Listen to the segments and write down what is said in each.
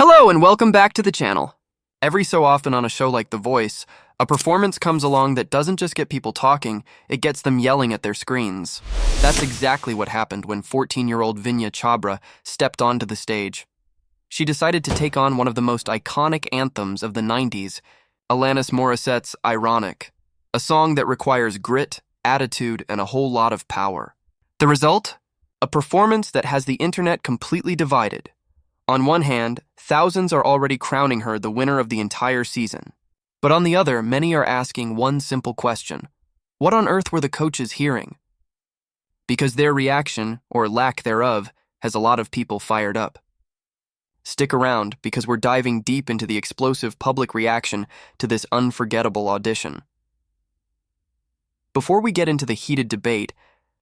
Hello and welcome back to the channel. Every so often on a show like The Voice, a performance comes along that doesn't just get people talking, it gets them yelling at their screens. That's exactly what happened when 14-year-old Vinya Chhabra stepped onto the stage. She decided to take on one of the most iconic anthems of the 90s, Alanis Morissette's Ironic, a song that requires grit, attitude, and a whole lot of power. The result? A performance that has the internet completely divided. On one hand, thousands are already crowning her the winner of the entire season. But on the other, many are asking one simple question. What on earth were the coaches hearing? Because their reaction, or lack thereof, has a lot of people fired up. Stick around, because we're diving deep into the explosive public reaction to this unforgettable audition. Before we get into the heated debate,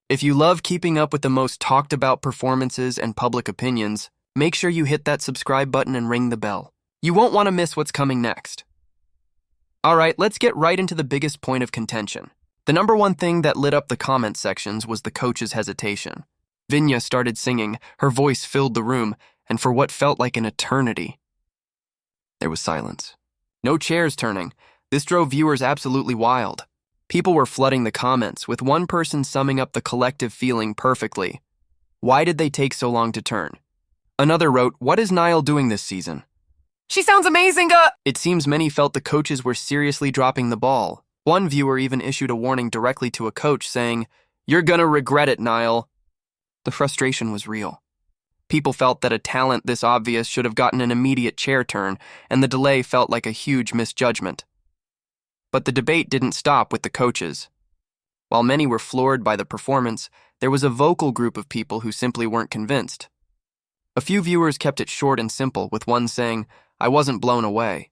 if you love keeping up with the most talked about performances and public opinions, make sure you hit that subscribe button and ring the bell. You won't want to miss what's coming next. Alright, let's get right into the biggest point of contention. The number one thing that lit up the comment sections was the coach's hesitation. Vinya started singing, her voice filled the room, and for what felt like an eternity, there was silence. No chairs turning. This drove viewers absolutely wild. People were flooding the comments, with one person summing up the collective feeling perfectly. Why did they take so long to turn? Another wrote, "What is Niall doing this season? She sounds amazing, It seems many felt the coaches were seriously dropping the ball. One viewer even issued a warning directly to a coach saying, "You're gonna regret it, Niall." The frustration was real. People felt that a talent this obvious should have gotten an immediate chair turn, and the delay felt like a huge misjudgment. But the debate didn't stop with the coaches. While many were floored by the performance, there was a vocal group of people who simply weren't convinced. A few viewers kept it short and simple, with one saying, "I wasn't blown away."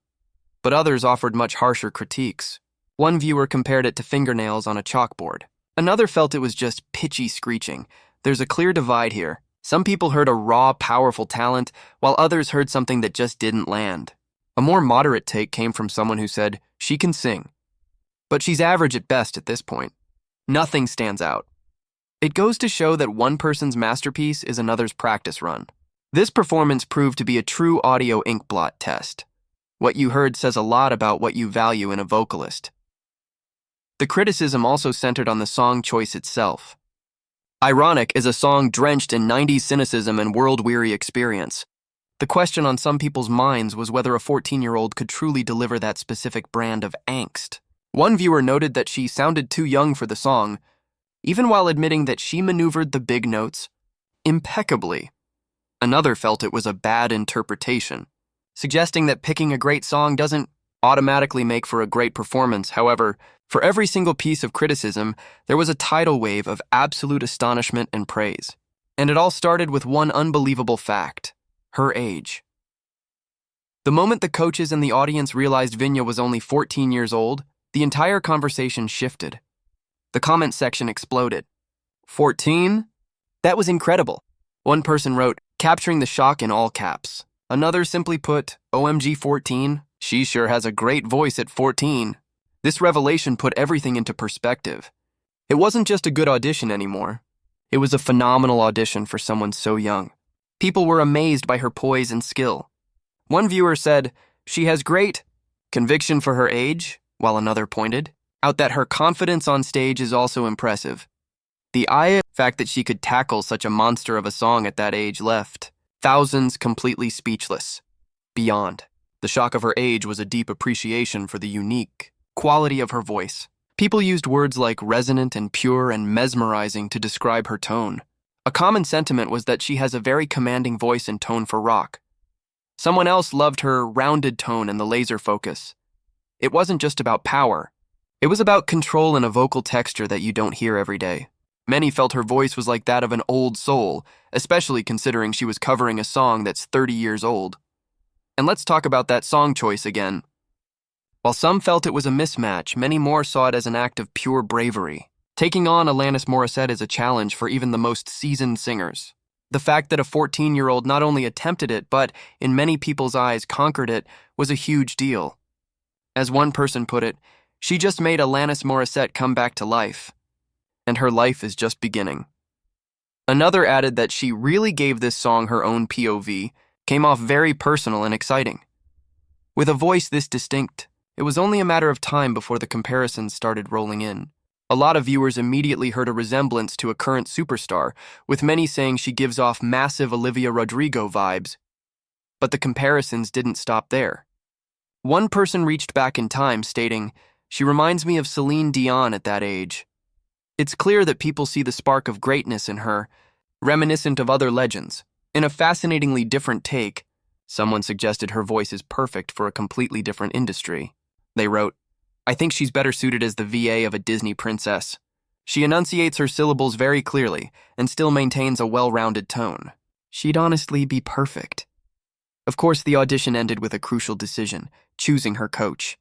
But others offered much harsher critiques. One viewer compared it to fingernails on a chalkboard. Another felt it was just pitchy screeching. There's a clear divide here. Some people heard a raw, powerful talent, while others heard something that just didn't land. A more moderate take came from someone who said, "She can sing, but she's average at best at this point. Nothing stands out." It goes to show that one person's masterpiece is another's practice run. This performance proved to be a true audio inkblot test. What you heard says a lot about what you value in a vocalist. The criticism also centered on the song choice itself. Ironic is a song drenched in 90s cynicism and world-weary experience. The question on some people's minds was whether a 14-year-old could truly deliver that specific brand of angst. One viewer noted that she sounded too young for the song, even while admitting that she maneuvered the big notes impeccably. Another felt it was a bad interpretation, suggesting that picking a great song doesn't automatically make for a great performance. However, for every single piece of criticism, there was a tidal wave of absolute astonishment and praise. And it all started with one unbelievable fact: her age. The moment the coaches and the audience realized Vinya was only 14 years old, the entire conversation shifted. The comment section exploded. 14? That was incredible. One person wrote, capturing the shock in all caps. Another simply put, OMG 14, she sure has a great voice at 14. This revelation put everything into perspective. It wasn't just a good audition anymore. It was a phenomenal audition for someone so young. People were amazed by her poise and skill. One viewer said, "She has great conviction for her age," while another pointed out that her confidence on stage is also impressive. The fact that she could tackle such a monster of a song at that age left thousands completely speechless. Beyond the shock of her age was a deep appreciation for the unique quality of her voice. People used words like resonant and pure and mesmerizing to describe her tone. A common sentiment was that she has a very commanding voice and tone for rock. Someone else loved her rounded tone and the laser focus. It wasn't just about power. It was about control and a vocal texture that you don't hear every day. Many felt her voice was like that of an old soul, especially considering she was covering a song that's 30 years old. And let's talk about that song choice again. While some felt it was a mismatch, many more saw it as an act of pure bravery. Taking on Alanis Morissette is a challenge for even the most seasoned singers. The fact that a 14-year-old not only attempted it, but, in many people's eyes, conquered it, was a huge deal. As one person put it, she just made Alanis Morissette come back to life. And her life is just beginning. Another added that she really gave this song her own POV, came off very personal and exciting. With a voice this distinct, it was only a matter of time before the comparisons started rolling in. A lot of viewers immediately heard a resemblance to a current superstar, with many saying she gives off massive Olivia Rodrigo vibes. But the comparisons didn't stop there. One person reached back in time, stating, "She reminds me of Celine Dion at that age." It's clear that people see the spark of greatness in her, reminiscent of other legends. In a fascinatingly different take, someone suggested her voice is perfect for a completely different industry. They wrote, "I think she's better suited as the VA of a Disney princess. She enunciates her syllables very clearly and still maintains a well-rounded tone. She'd honestly be perfect." Of course, the audition ended with a crucial decision, choosing her coach.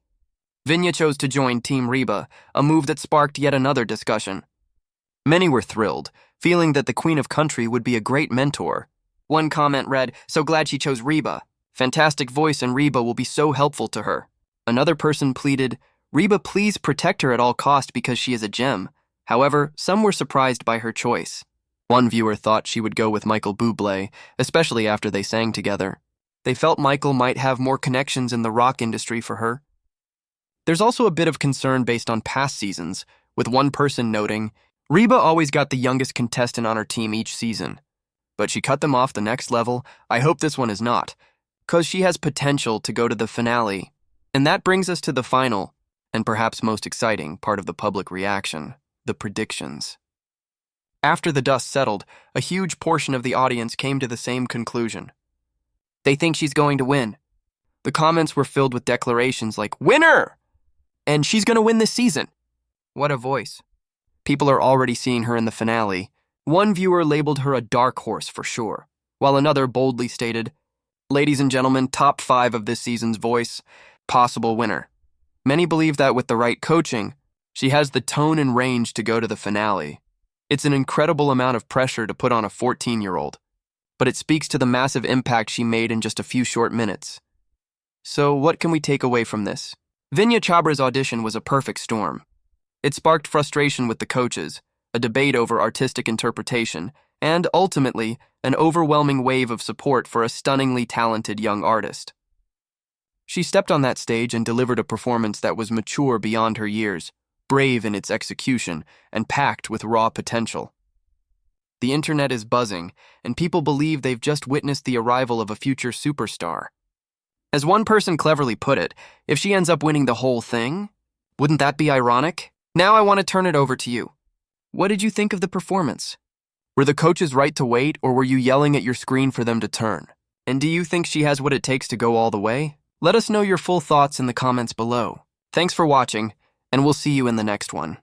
Vinya chose to join Team Reba, a move that sparked yet another discussion. Many were thrilled, feeling that the Queen of Country would be a great mentor. One comment read, "So glad she chose Reba. Fantastic voice, and Reba will be so helpful to her." Another person pleaded, "Reba, please protect her at all cost because she is a gem." However, some were surprised by her choice. One viewer thought she would go with Michael Bublé, especially after they sang together. They felt Michael might have more connections in the rock industry for her. There's also a bit of concern based on past seasons, with one person noting, "Reba always got the youngest contestant on her team each season, but she cut them off the next level. I hope this one is not, 'cause she has potential to go to the finale." And that brings us to the final, and perhaps most exciting, part of the public reaction, the predictions. After the dust settled, a huge portion of the audience came to the same conclusion. They think she's going to win. The comments were filled with declarations like, "Winner!" and "She's going to win this season." What a voice. People are already seeing her in the finale. One viewer labeled her a dark horse for sure, while another boldly stated, "Ladies and gentlemen, top 5 of this season's voice, possible winner." Many believe that with the right coaching, she has the tone and range to go to the finale. It's an incredible amount of pressure to put on a 14-year-old, but it speaks to the massive impact she made in just a few short minutes. So what can we take away from this? Vinya Chhabra's audition was a perfect storm. It sparked frustration with the coaches, a debate over artistic interpretation, and ultimately, an overwhelming wave of support for a stunningly talented young artist. She stepped on that stage and delivered a performance that was mature beyond her years, brave in its execution, and packed with raw potential. The internet is buzzing, and people believe they've just witnessed the arrival of a future superstar. As one person cleverly put it, if she ends up winning the whole thing, wouldn't that be ironic? Now I want to turn it over to you. What did you think of the performance? Were the coaches right to wait, or were you yelling at your screen for them to turn? And do you think she has what it takes to go all the way? Let us know your full thoughts in the comments below. Thanks for watching, and we'll see you in the next one.